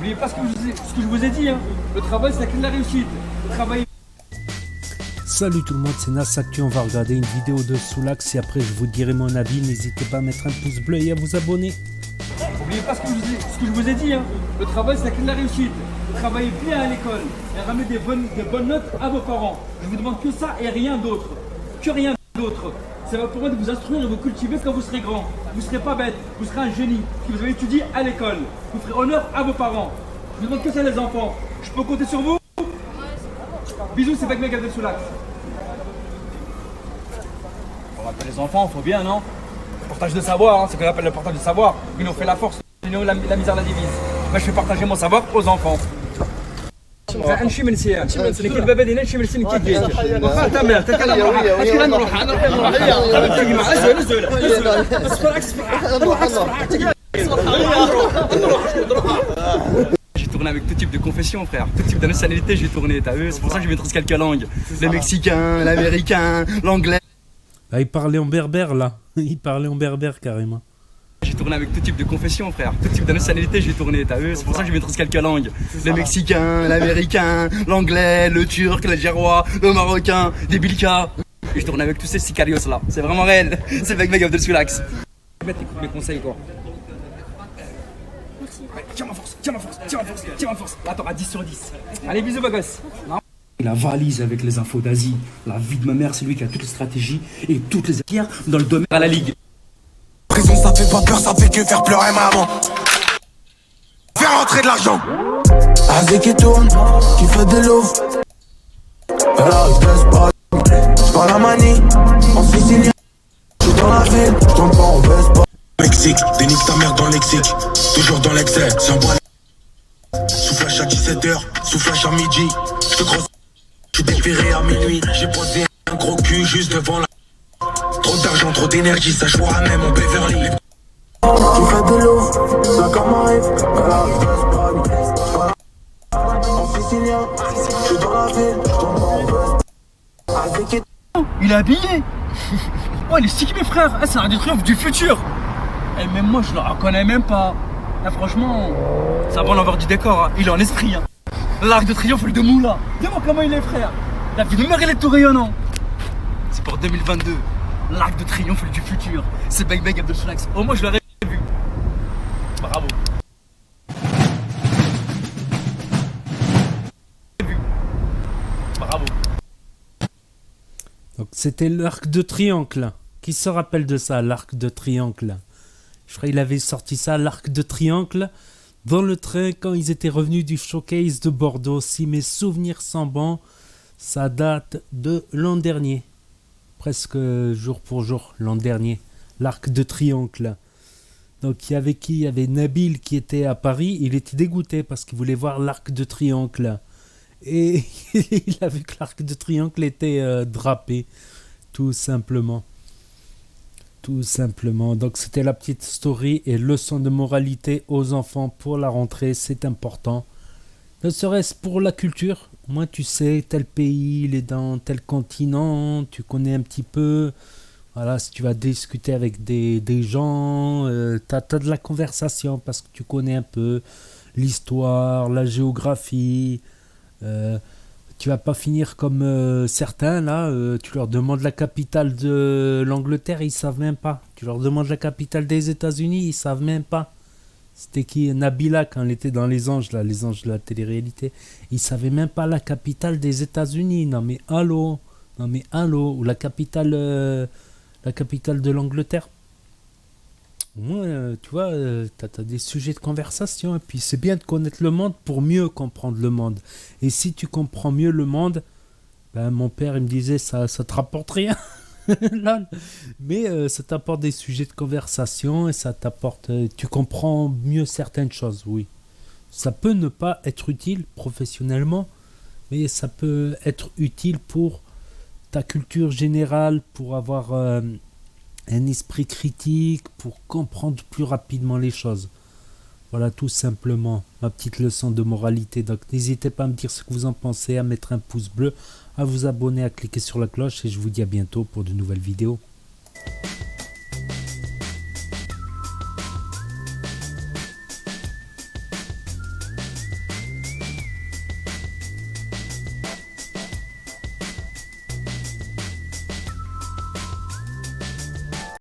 N'oubliez pas ce que je vous ai dit, hein. Le travail, c'est la clé de la réussite. Le travail... Salut tout le monde, c'est Nas Actu, on va regarder une vidéo de Soulax et après je vous dirai mon avis. N'hésitez pas à mettre un pouce bleu et à vous abonner. N'oubliez pas ce que je vous ai dit, hein. Le travail, c'est la clé de la réussite. Travaillez bien à l'école et ramenez des bonnes notes à vos parents. Je vous demande que ça et rien d'autre. Que rien d'autre. Ça va permettre de vous instruire et vous cultiver quand vous serez grand. Vous ne serez pas bête, vous serez un génie. Si vous avez étudié à l'école, vous ferez honneur à vos parents. Je vous demande que ça les enfants. Je peux compter sur vous? Bisous, c'est Bagmeg Abdel Soulax. On rappelle les enfants, faut bien, non? Le partage de savoir, hein, c'est ce qu'on appelle le partage de savoir. Il nous fait la force, sinon la misère la divise. Moi, je fais partager mon savoir aux enfants. نمشي من سيا نمشي من سنه كل باب دينا نمشي من سنه كي جيت واخا تمام تكلم اش كنا نروح نروح مع نزول اصفر عكس J'ai tourné avec tout type de confession, frère, tout type de nationalité j'ai tourné, t'as vu, c'est pour ça que je maîtrise quelques langues, le mexicain, l'américain, l'anglais. Ah, il parlait en berbère là, il parlait en berbère carrément. J'ai tourné avec tout type de confession, frère. Tout type de nationalité, j'ai tourné, t'as vu? C'est pour ça que je maîtrise quelques langues. Le mexicain, l'américain, l'anglais, le turc, l'algérois, le marocain, les bilka. Et je tourne avec tous ces sicarios là. C'est vraiment réel. C'est Bagmeg Abdel Soulax. Écoute mes conseils, quoi. Merci. Ouais, tiens ma force, tiens ma force, tiens ma force, tiens ma force. Là, t'auras 10 sur 10. Allez, bisous, bagos. La valise avec les infos d'Asie. La vie de ma mère, c'est lui qui a toutes les stratégies et toutes les guerres dans le domaine à la ligue. Prison ça fait pas peur, ça fait que faire pleurer maman. Faire rentrer de l'argent. Azé qui tourne, qui fait de l'eau. Elle arrive pas, j'parle la manie. En Sicilien, j'suis dans la ville, j'tombe pas, on baisse pas. Mexique, dénique ta mère dans le lexique. Toujours dans l'excès, c'est un bois. Soufflage à 17h, soufflage à midi. J'te grosse, j'suis déféré à minuit. J'ai posé un gros cul juste devant la. Trop d'argent, trop d'énergie, ça je vois même en Beverly. Tu fais de l'eau, ça comme arrive. En Sicilien, je suis dans la ville, je tombe en buzz. Il est habillé. Oh, il est sticky, mes frères. Ah, c'est l'Arc de Triomphe du futur. Et même moi, je le reconnais même pas. Là, franchement, c'est un bon l'envers du décor. Hein. Il est en esprit. Hein. L'Arc de Triomphe, le de Moula. Dis-moi comment il est, frère. La vie de mère, il est tout rayonnant. C'est pour 2022. L'Arc de Triomphe du futur. C'est Bagmeg Abdel Soulax. Au moins, je l'aurais vu. Bravo. Bravo. Donc c'était l'Arc de Triomphe. Qui se rappelle de ça, l'Arc de Triomphe? Je crois qu'il avait sorti ça, l'Arc de Triomphe, dans le train quand ils étaient revenus du showcase de Bordeaux. Si mes souvenirs sont bons, ça date de l'an dernier. Presque jour pour jour, l'an dernier. L'Arc de Triomphe. Donc il y avait qui? Il y avait Nabil qui était à Paris. Il était dégoûté parce qu'il voulait voir l'Arc de Triomphe. Et il a vu que l'Arc de Triomphe était drapé. Tout simplement. Tout simplement. Donc c'était la petite story et leçon de moralité aux enfants pour la rentrée. C'est important. Ne serait-ce pour la culture. Au moins tu sais, tel pays, il est dans tel continent. Tu connais un petit peu. Voilà, si tu vas discuter avec des gens, tu as de la conversation parce que tu connais un peu l'histoire, la géographie. Tu vas pas finir comme certains là, tu leur demandes la capitale de l'Angleterre, ils savent même pas. Tu leur demandes la capitale des États-Unis, ils savent même pas. C'était qui? Nabila quand elle était dans Les Anges là, Les Anges de la télé-réalité. Ils savaient même pas la capitale des États-Unis. Non mais allô, ou la capitale de l'Angleterre. Moi, tu vois, t'as des sujets de conversation et puis c'est bien de connaître le monde pour mieux comprendre le monde. Et si tu comprends mieux le monde, ben mon père il me disait ça te rapporte rien. Mais ça t'apporte des sujets de conversation et ça t'apporte, tu comprends mieux certaines choses, oui. Ça peut ne pas être utile professionnellement, mais ça peut être utile pour ta culture générale, pour avoir un esprit critique, pour comprendre plus rapidement les choses. Voilà tout simplement ma petite leçon de moralité. Donc n'hésitez pas à me dire ce que vous en pensez, à mettre un pouce bleu, à vous abonner, à cliquer sur la cloche et je vous dis à bientôt pour de nouvelles vidéos.